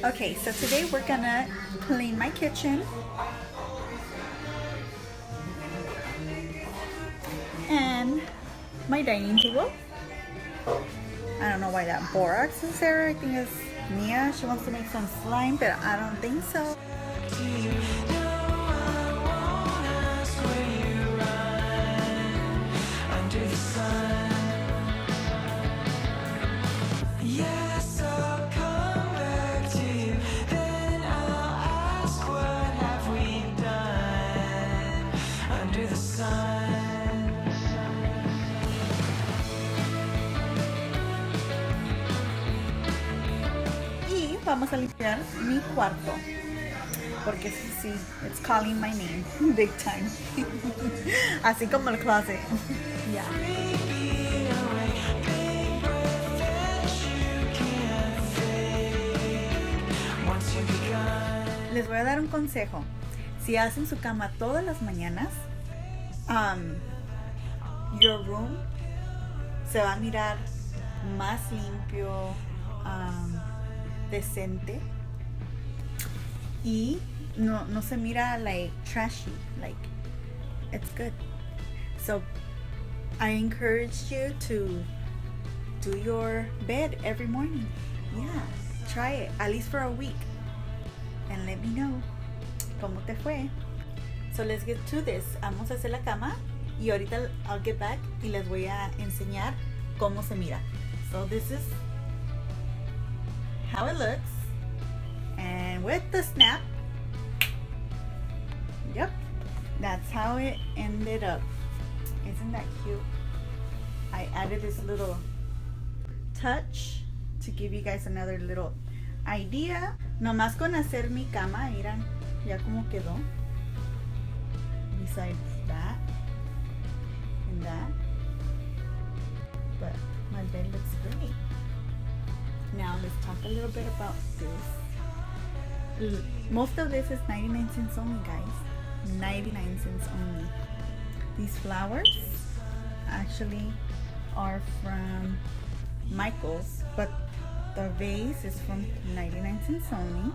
Okay, so today we're gonna clean my kitchen and my dining table. I don't know why that borax is there. I think it's Mia. She wants to make some slime, but I don't think so. Y vamos a limpiar mi cuarto. Porque sí, it's calling my name big time. Así como el closet. Yeah. Les voy a dar un consejo. Si hacen su cama todas las mañanas, your room se va a mirar más limpio, decente, y no se mira like trashy, like it's good. So I encourage you to do your bed every morning. Yeah, try it at least for a week and let me know cómo te fue. So let's get to this. Vamos a hacer la cama y ahorita I'll get back y les voy a enseñar cómo se mira. So this is how it looks, and with the snap, yep, that's how it ended up. Isn't that cute? I added this little touch to give you guys another little idea. Nomás con hacer mi cama, miran ya como quedó. Besides that and that, but my bed looks great. Now let's talk a little bit about this. Most of this is 99 cents only, guys. 99 cents only. These flowers actually are from Michael's, but the vase is from 99 cents only.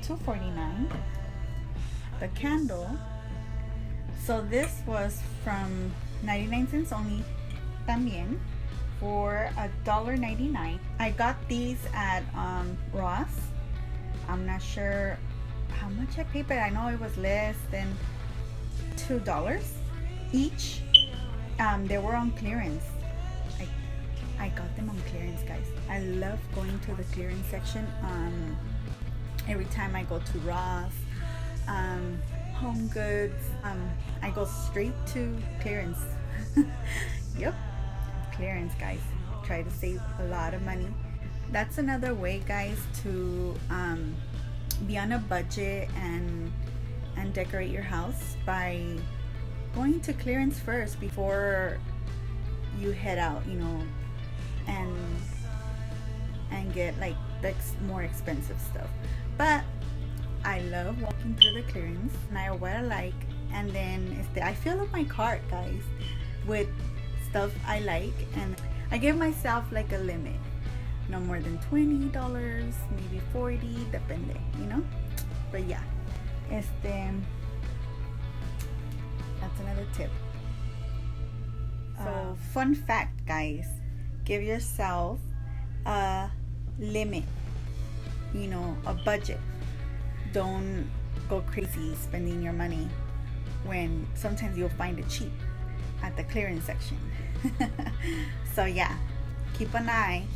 $2.49. The candle, so this was from 99 cents only también, for $1.99. I got these at Ross. I'm not sure how much I paid, but I know it was less than $2 each. They were on clearance. I got them on clearance, guys. I love going to the clearance section every time I go to Ross, Home Goods. I go straight to clearance. Yep, clearance, guys. Try to save a lot of money. That's another way, guys, to be on a budget and decorate your house, by going to clearance first before you head out, you know, and get like more expensive stuff. But I love walking through the clearance, and I what I like, and then I fill up my cart, guys, with stuff I like, and I give myself like a limit, no more than $20, maybe $40, depende, you know. But yeah, that's another tip. So fun fact, guys, give yourself a limit, you know, a budget. Don't go crazy spending your money when sometimes you'll find it cheap at the clearance section. So yeah, keep an eye.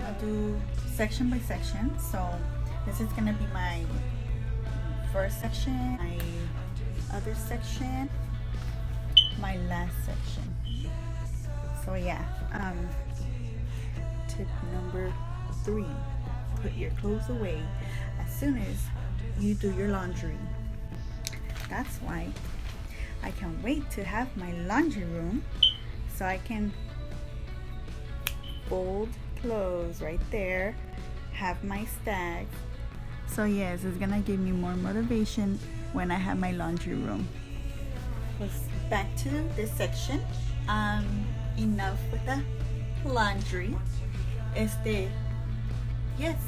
I'll do section by section. So this is gonna be my first section, my other section, my last section. So yeah, tip number 3, put your clothes away as soon as you do your laundry. That's why I can't wait to have my laundry room, so I can fold clothes right there, have my stacks. So yes, it's gonna give me more motivation when I have my laundry room. Back to this section. Enough with the laundry. yes,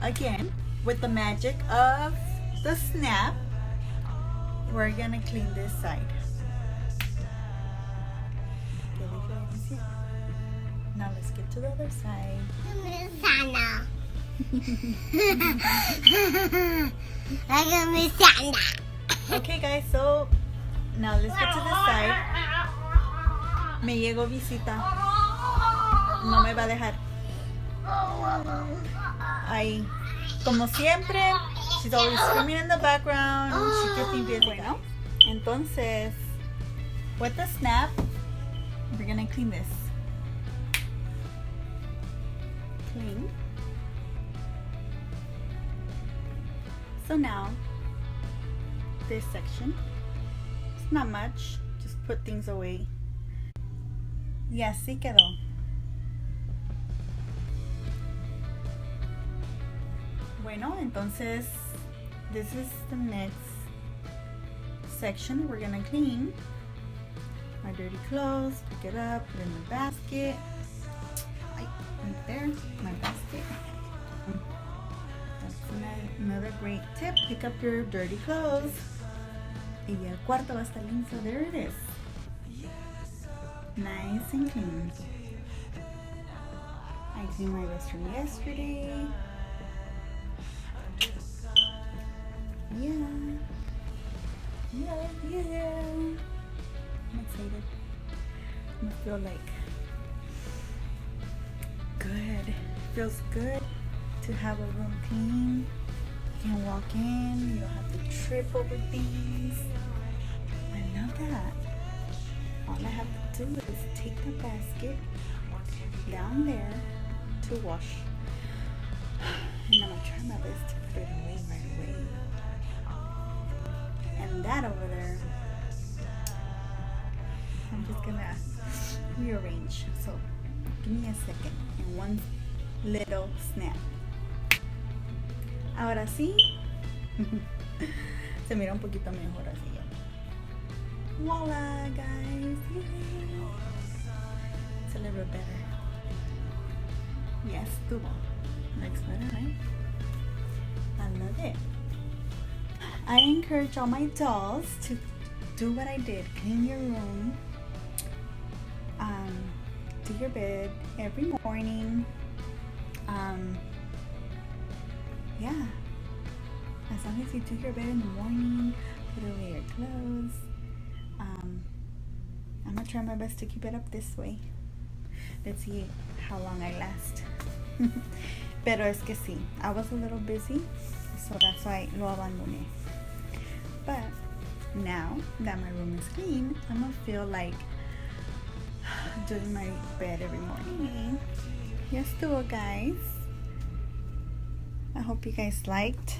again, with the magic of the snap, we're gonna clean this side. Now let's get to the other side. Sana. Like a Sana. Okay guys, so now let's get to the side. Me llegó visita. No me va a dejar. Ahí. Como siempre, she's always screaming in the background. She keeps me busy. Bueno, entonces, with the snap, we're gonna clean this. Clean. So now, this section, it's not much, just put things away. Y así quedó. Bueno, entonces, this is the next section we're gonna clean. Our dirty clothes, pick it up, put it in the basket. Right there, my basket. That's another great tip. Pick up your dirty clothes. Y el cuarto va a estar limpio. So there it is. Nice and clean. I cleaned my restroom yesterday. Yeah. I'm excited. I feel like good. It feels good to have a room clean. You can walk in, you don't have to trip over things. I love that. All I have to do is take the basket down there to wash. And I'm gonna try my best to put it away right away. And that over there, I'm just gonna rearrange. So give me a second and one little snap. Ahora sí, se mira un poquito mejor así ya. Voila, guys! Yay. It's a little bit better. Yes, tuvo. Looks better, right? I love it. I encourage all my dolls to do what I did. Clean your room. Do your bed every morning. Yeah. As long as you do your bed in the morning, put away your clothes. I'm gonna try my best to keep it up this way. Let's see how long I last. Pero es que sí, I was a little busy, so that's why lo abandoné. But now that my room is clean, I'm gonna feel like doing my bed every morning. Yes, do it, guys. I hope you guys liked